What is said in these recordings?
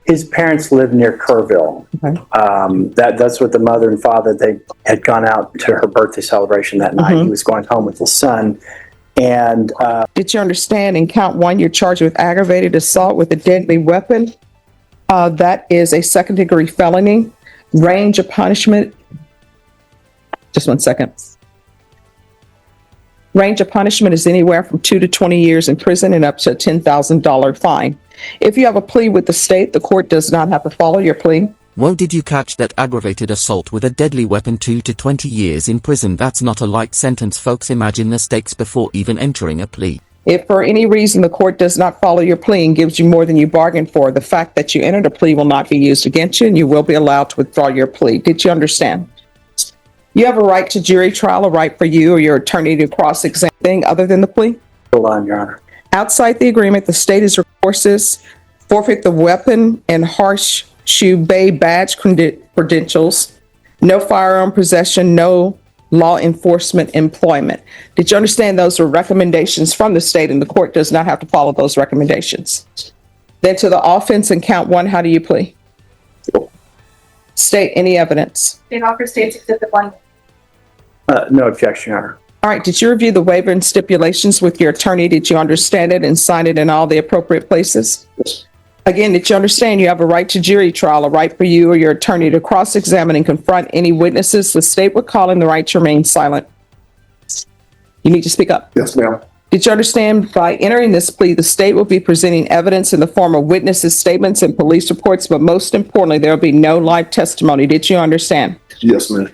His parents lived near Kerrville. Okay. That's what the mother and father, they had gone out to her birthday celebration that night. He was going home with his son. And did you understand in count 1, you're charged with aggravated assault with a deadly weapon? That is a second-degree felony. Range of punishment. Just 1 second. Range of punishment is anywhere from 2 to 20 years in prison and up to a $10,000 fine. If you have a plea with the state, the court does not have to follow your plea. Whoa, did you catch that? Aggravated assault with a deadly weapon, 2 to 20 years in prison. That's not a light sentence, folks. Imagine the stakes before even entering a plea. If for any reason the court does not follow your plea and gives you more than you bargained for, the fact that you entered a plea will not be used against you and you will be allowed to withdraw your plea. Did you understand? You have a right to jury trial, a right for you or your attorney to cross-examine anything other than the plea. hold on, Your Honor. Outside the agreement, the state is resources, forfeit the weapon and horseshoe bay badge credentials, no firearm possession, no law enforcement employment. Did you understand those are recommendations from the state and the court does not have to follow those recommendations? Then to the offense in count 1, how do you plea? State any evidence. State offer states exhibit 1. No objection, Your Honor. All right, did you review the waiver and stipulations with your attorney? Did you understand it and sign it in all the appropriate places? Yes. Again, did you understand you have a right to jury trial, a right for you or your attorney to cross-examine and confront any witnesses? The state would call in the right to remain silent. You need to speak up. Yes, ma'am. Did you understand by entering this plea, the state will be presenting evidence in the form of witnesses' statements and police reports, but most importantly, there will be no live testimony. Did you understand? Yes, ma'am.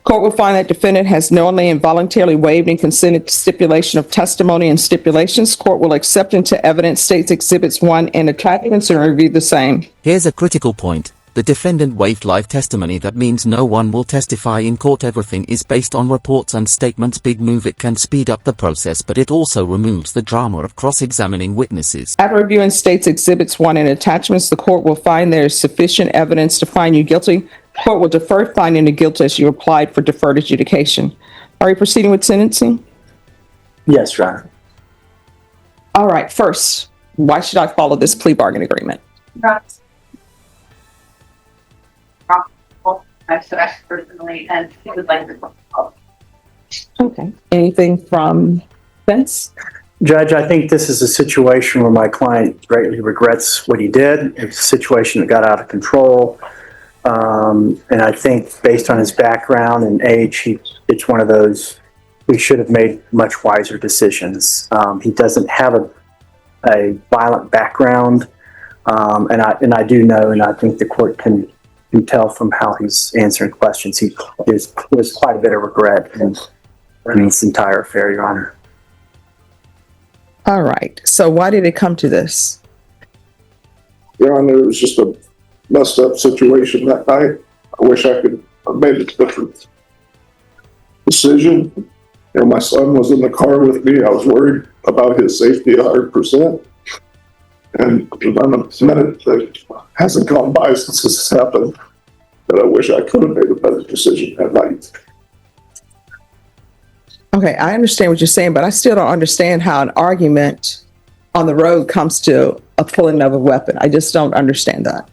Court will find that defendant has knowingly and voluntarily waived and consented to stipulation of testimony and stipulations. Court will accept into evidence states exhibits 1 and attachments and review the same. Here's a critical point. The defendant waived live testimony. That means no one will testify in court. Everything is based on reports and statements. Big move. It can speed up the process, but it also removes the drama of cross-examining witnesses. After reviewing states exhibits 1 and attachments, the court will find there is sufficient evidence to find you guilty. Court will defer finding of guilt as you applied for deferred adjudication. Are you proceeding with sentencing? Yes, Your Honor. All right. First, why should I follow this plea bargain agreement? Personally, and it was like the Okay. Anything from Vince? Judge, I think this is a situation where my client greatly regrets what he did. It's a situation that got out of control. And I think based on his background and age, it's one of those, we should have made much wiser decisions. He doesn't have a violent background. And I do know, and I think the court can tell from how he's answering questions, there's quite a bit of regret in this entire affair, Your Honor. All right. So why did it come to this? Your Honor, it was just a messed up situation that night. I wish I could have made a different decision. You know, my son was in the car with me. I was worried about his safety 100%. And I'm a minute that hasn't gone by since this has happened that I wish I could have made a better decision that night. Okay, I understand what you're saying, but I still don't understand how an argument on the road comes to a pulling of a weapon. I just don't understand that.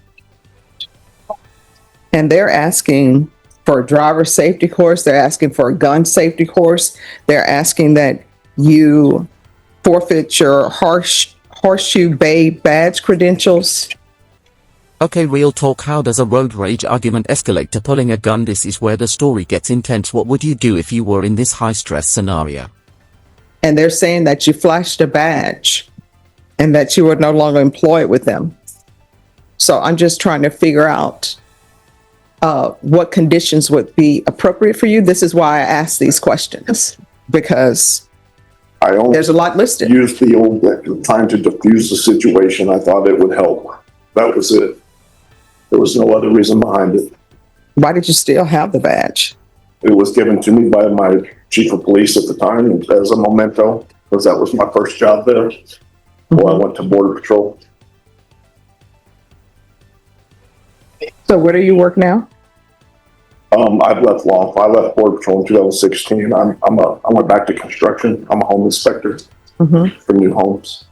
And they're asking for a driver safety course. They're asking for a gun safety course. They're asking that you forfeit your horseshoe bay badge credentials. Okay, real talk. How does a road rage argument escalate to pulling a gun? This is where the story gets intense. What would you do if you were in this high-stress scenario? And they're saying that you flashed a badge and that you were no longer employed with them. So I'm just trying to figure out what conditions would be appropriate for you. This is why I asked these questions, because I only there's a lot listed. used the old time to diffuse the situation. I thought it would help. That was it. There was no other reason behind it. Why did you still have the badge? It was given to me by my chief of police at the time as a memento, because that was my first job there before I went to Border Patrol. So where do you work now? I've left I left Border Patrol in 2016. I went back to construction. I'm a home inspector for new homes.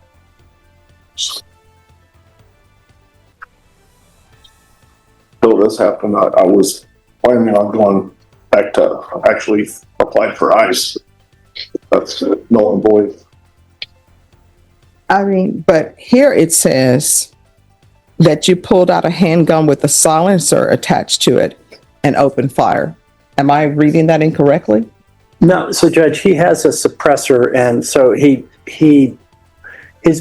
until this happened, I was planning on going back to actually apply for ICE. That's null and void. I mean, but here it says that you pulled out a handgun with a silencer attached to it and opened fire. Am I reading that incorrectly? No, so Judge, he has a suppressor, and so his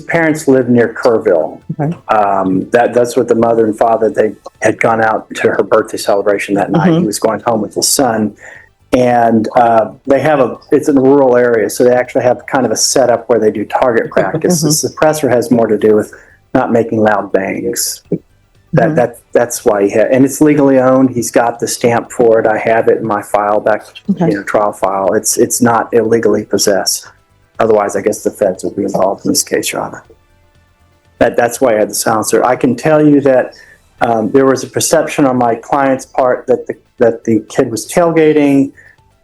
parents live near Kerrville. Okay. That's what the mother and father, they had gone out to her birthday celebration that night. He was going home with his son, and it's in a rural area, so they actually have kind of a setup where they do target practice. The suppressor has more to do with not making loud bangs. That's why he had, and it's legally owned. He's got the stamp for it. I have it in my file back, trial file. It's not illegally possessed. Otherwise, I guess the feds would be involved in this case, Your Honor. That's why I had the silencer. I can tell you that there was a perception on my client's part that the kid was tailgating.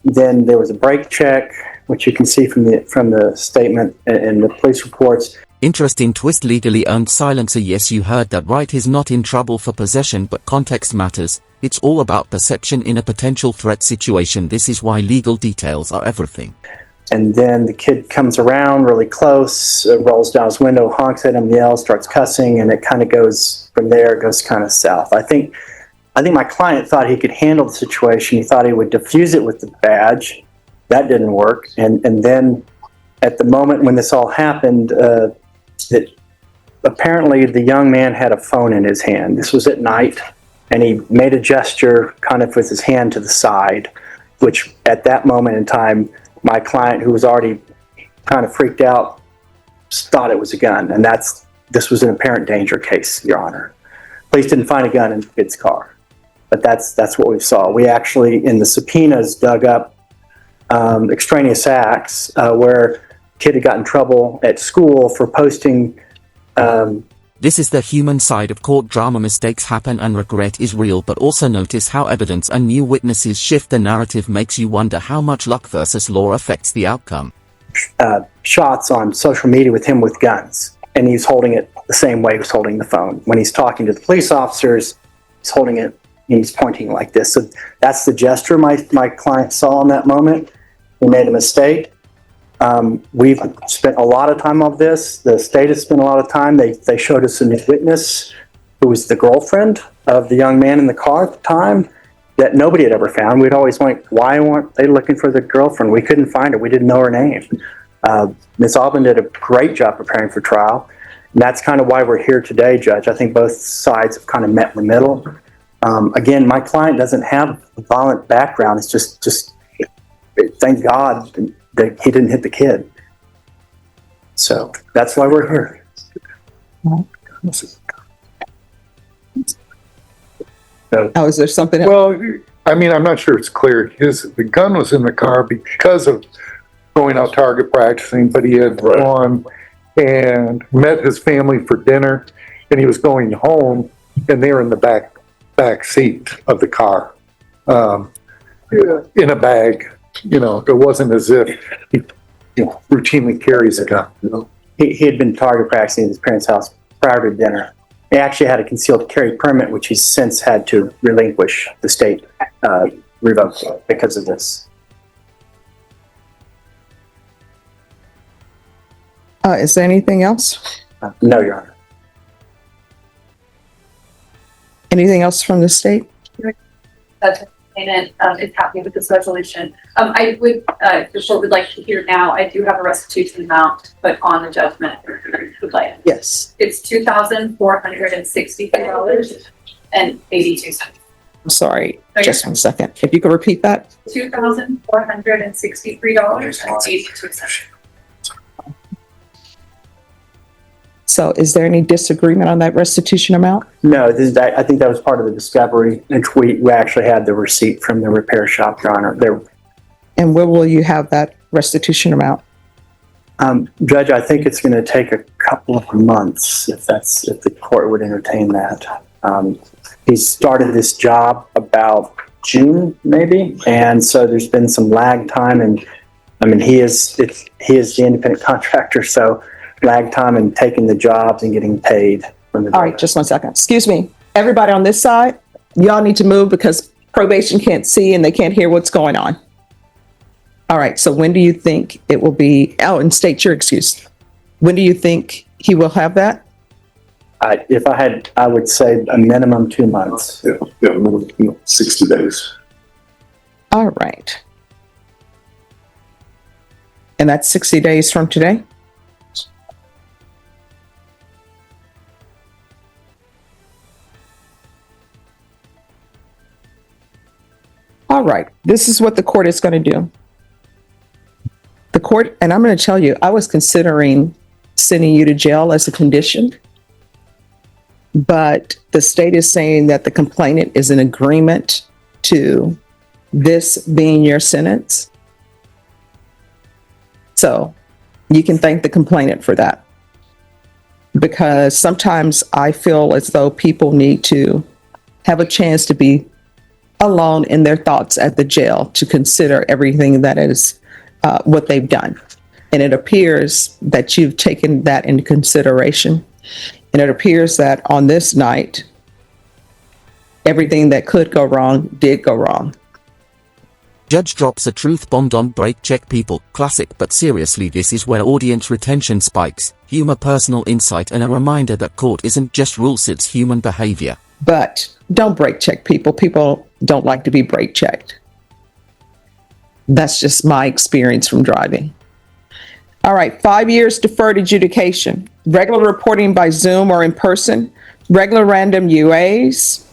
Then there was a brake check, which you can see from the statement and the police reports. Interesting twist. Legally owned silencer. Yes, you heard that right. He's not in trouble for possession, but context matters. It's all about perception in a potential threat situation. This is why legal details are everything. And then the kid comes around really close, rolls down his window, honks at him, yells, starts cussing, and it kind of goes from there. It goes kind of south. I think my client thought he could handle the situation. He thought he would defuse it with the badge. That didn't work. And then at the moment when this all happened, that apparently the young man had a phone in his hand. This was at night, and he made a gesture kind of with his hand to the side, which at that moment in time, my client, who was already kind of freaked out, thought it was a gun. And this was an apparent danger case, Your Honor. Police didn't find a gun in the kid's car, but that's what we saw. We actually, in the subpoenas, dug up extraneous acts where kid had got in trouble at school for posting. This is the human side of court drama. Mistakes happen and regret is real, but also notice how evidence and new witnesses shift the narrative. Makes you wonder how much luck versus law affects the outcome. Shots on social media with him with guns, and he's holding it the same way he was holding the phone. When he's talking to the police officers, he's holding it, he's pointing like this. So that's the gesture my client saw in that moment. He made a mistake. We've spent a lot of time on this. The state has spent a lot of time. They showed us a new witness who was the girlfriend of the young man in the car at the time that nobody had ever found. We'd always wondered, why weren't they looking for the girlfriend? We couldn't find her. We didn't know her name. Ms. Alban did a great job preparing for trial. And that's kind of why we're here today, Judge. I think both sides have kind of met in the middle. Again, my client doesn't have a violent background. It's just thank God that he didn't hit the kid. So that's why we're here. Oh, is there something else? Well, I mean, I'm not sure it's clear. The gun was in the car because of going out target practicing, but he had gone and met his family for dinner, and he was going home, and they were in the back seat of the car, in a bag. You know, it wasn't as if he routinely carries a gun. You know? He had been target practicing at his parents' house prior to dinner. He actually had a concealed carry permit, which he's since had to relinquish. The state revoked because of this. Is there anything else? No, Your Honor. Anything else from the state? And is happy with this resolution. I would, the court would like to hear now, I do have a restitution amount, but on the judgment, if you would like. Yes. It's $2,463.82. I'm sorry, Okay. just 1 second. If you could repeat that? $2,463.82. So is there any disagreement on that restitution amount? No, I think that was part of the discovery, and we actually had the receipt from the repair shop, Your Honor. And where will you have that restitution amount? Judge, I think it's going to take a couple of months if the court would entertain that. He started this job about June, maybe, and so there's been some lag time. And I mean, he is the independent contractor, so lag time in taking the jobs and getting paid from the. All right, just 1 second. Excuse me, everybody on this side, y'all need to move because probation can't see and they can't hear what's going on. All right, so when do you think it will be, oh, and state your excuse. When do you think he will have that? If I had, I would say a minimum 2 months. Yeah, 60 days. All right. And that's 60 days from today? All right, this is what the court is going to do. The court, and I'm going to tell you, I was considering sending you to jail as a condition, but the state is saying that the complainant is in agreement to this being your sentence. So you can thank the complainant for that. Because sometimes I feel as though people need to have a chance to be alone in their thoughts at the jail to consider everything that is what they've done. And it appears that you've taken that into consideration. And it appears that on this night, everything that could go wrong did go wrong. Judge drops a truth bomb on break check people. Classic, but seriously, this is where audience retention spikes. Humor, personal insight, and a reminder that court isn't just rules, it's human behavior. But don't break check people. People don't like to be break checked. That's just my experience from driving. All right, 5 years deferred adjudication. Regular reporting by Zoom or in person. Regular random UAs.